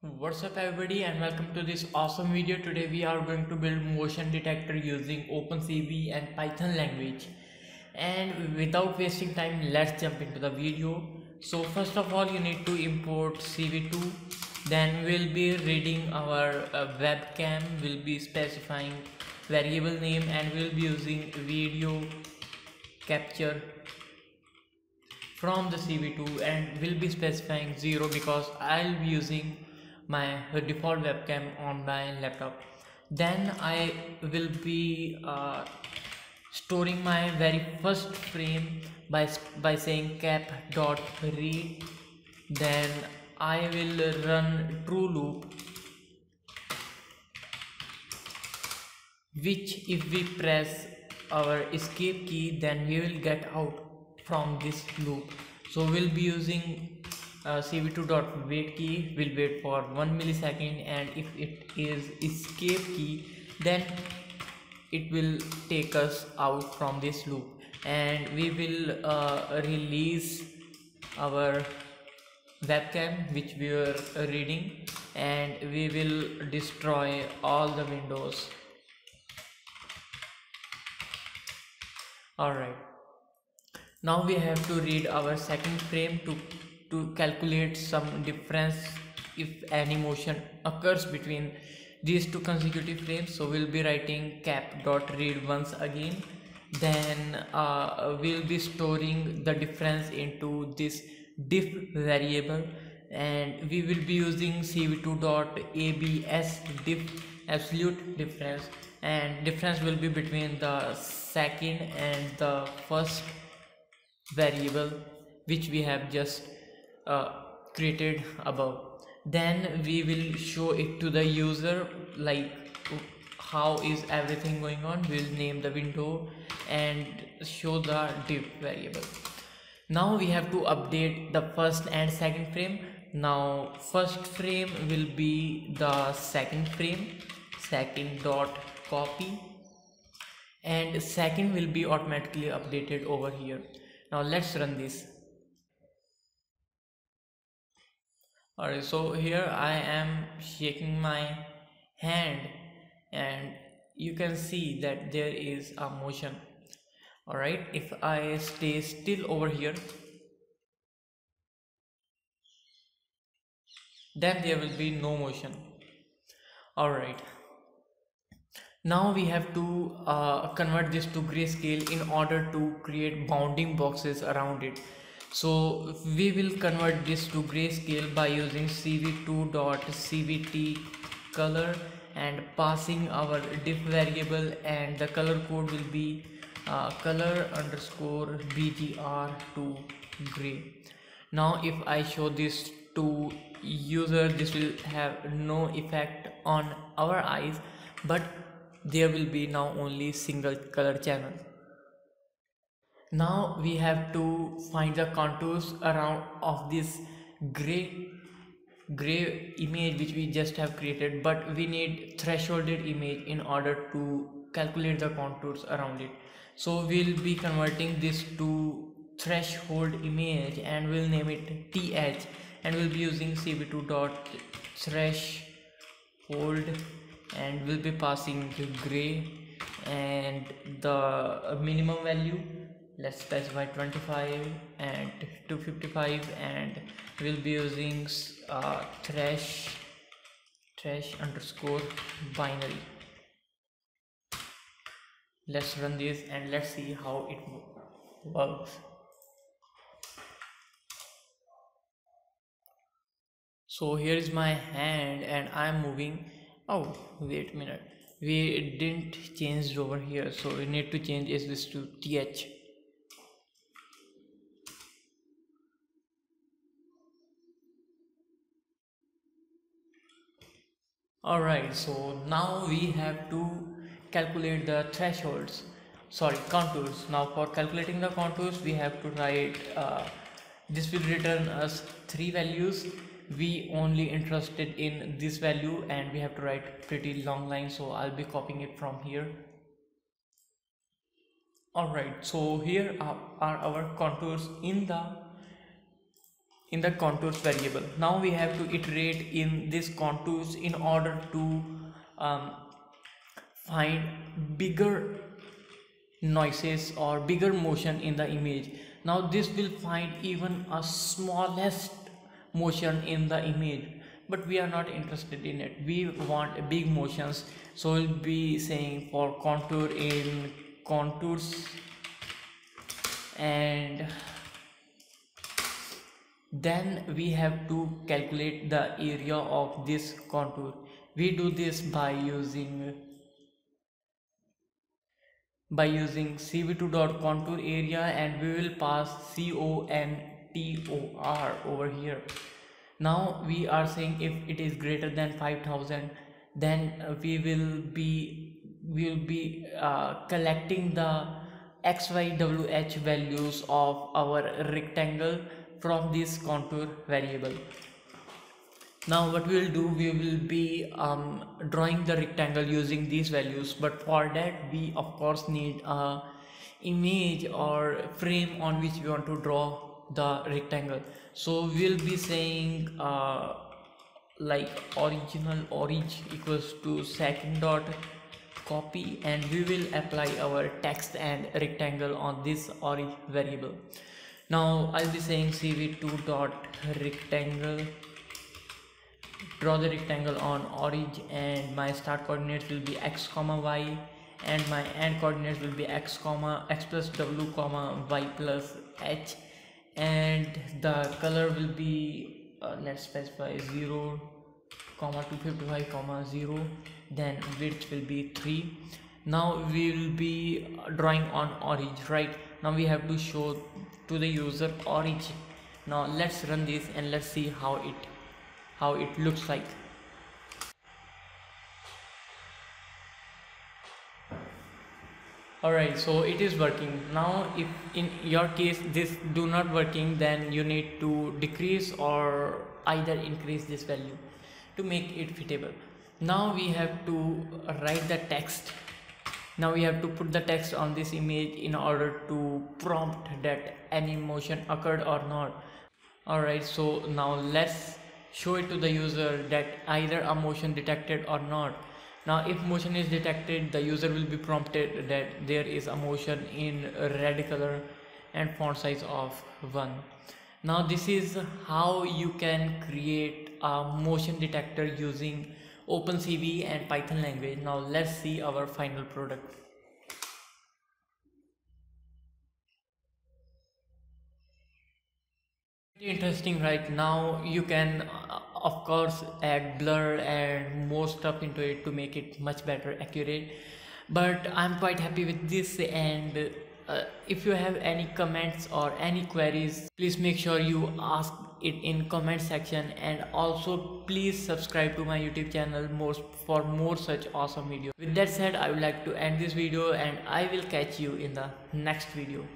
What's up everybody and welcome to this awesome video. Today we are going to build motion detector using OpenCV and Python language. And without wasting time, let's jump into the video. So first of all, you need to import CV2. Then we'll be reading our webcam, we'll be specifying variable name, and we'll be using video capture from the CV2, and will be specifying 0 because I'll be using my default webcam on my laptop. Then I will be storing my very first frame by saying cap dot read. Then I will run true loop, which if we press our escape key, then we will get out from this loop. So we'll be using cv2.wait key. We'll wait for 1 millisecond, and if it is escape key, then it will take us out from this loop, and we will release our webcam which we were reading, and we will destroy all the windows. Alright, now we have to read our second frame to calculate some difference if any motion occurs between these two consecutive frames. So we'll be writing cap dot read once again. Then we'll be storing the difference into this diff variable, and we will be using cv2.abs diff absolute difference, and difference will be between the second and the first variable which we have just created above. Then we will show it to the user, like how is everything going on. We'll name the window and show the diff variable. Now we have to update the first and second frame. Now first frame will be the second frame, second dot copy, and second will be automatically updated over here. Now let's run this. Alright, so here I am shaking my hand, and you can see that there is a motion. Alright, if I stay still over here, then there will be no motion. Alright, now we have to convert this to grayscale in order to create bounding boxes around it. So we will convert this to grayscale by using cv2.cvt color and passing our diff variable, and the color code will be color underscore bgr to gray. Now if I show this to user, this will have no effect on our eyes, but there will be now only single color channel. Now we have to find the contours around of this gray image which we just have created, but we need thresholded image in order to calculate the contours around it. So we'll be converting this to threshold image, and we'll name it th, and we'll be using cv2.threshold, and we'll be passing the gray and the minimum value. Let's specify 25 and 255, and we'll be using thresh underscore binary. Let's run this and let's see how it works. So here is my hand and I'm moving. Oh, wait a minute, we didn't change over here, so we need to change this to th. Alright, so now we have to calculate the contours. Now for calculating the contours, we have to write this will return us 3 values. We only interested in this value, and we have to write pretty long line, so I'll be copying it from here. Alright, so here are our contours in the in the contours variable. Now we have to iterate in this contours in order to um, find bigger noises or bigger motion in the image. Now this will find even a smallest motion in the image, but we are not interested in it. We want big motions, so we'll be saying for contour in contours, and then we have to calculate the area of this contour. We do this by using cv2.contour area, and we will pass contour over here. Now we are saying if it is greater than 5000, then we will be collecting the xywh values of our rectangle from this contour variable. Now what we will do, we will be drawing the rectangle using these values, but for that we of course need a image or frame on which we want to draw the rectangle. So we'll be saying like original orig equals to second dot copy, and we will apply our text and rectangle on this orig variable. Now I'll be saying cv2 dot rectangle, draw the rectangle on orig, and my start coordinates will be x comma y, and my end coordinates will be x plus w comma y plus h, and the color will be let's specify 0 comma 255 comma 0, then width will be 3. Now we will be drawing on orig. Right now we have to show to the user orig. Now let's run this and let's see how it looks like. Alright, so it is working. Now if in your case this do not working, then you need to decrease or either increase this value to make it fitable. Now we have to write the text. Now we have to put the text on this image in order to prompt that any motion occurred or not. Alright, so now let's show it to the user that either a motion detected or not. Now if motion is detected, the user will be prompted that there is a motion in red color and font size of 1. Now this is how you can create a motion detector using OpenCV and Python language. Now let's see our final product. Interesting, right? Now you can of course add blur and more stuff into it to make it much better accurate, but I'm quite happy with this. And if you have any comments or any queries, please make sure you ask it in comment section, and also please subscribe to my YouTube channel for more such awesome videos. With that said, I would like to end this video, and I will catch you in the next video.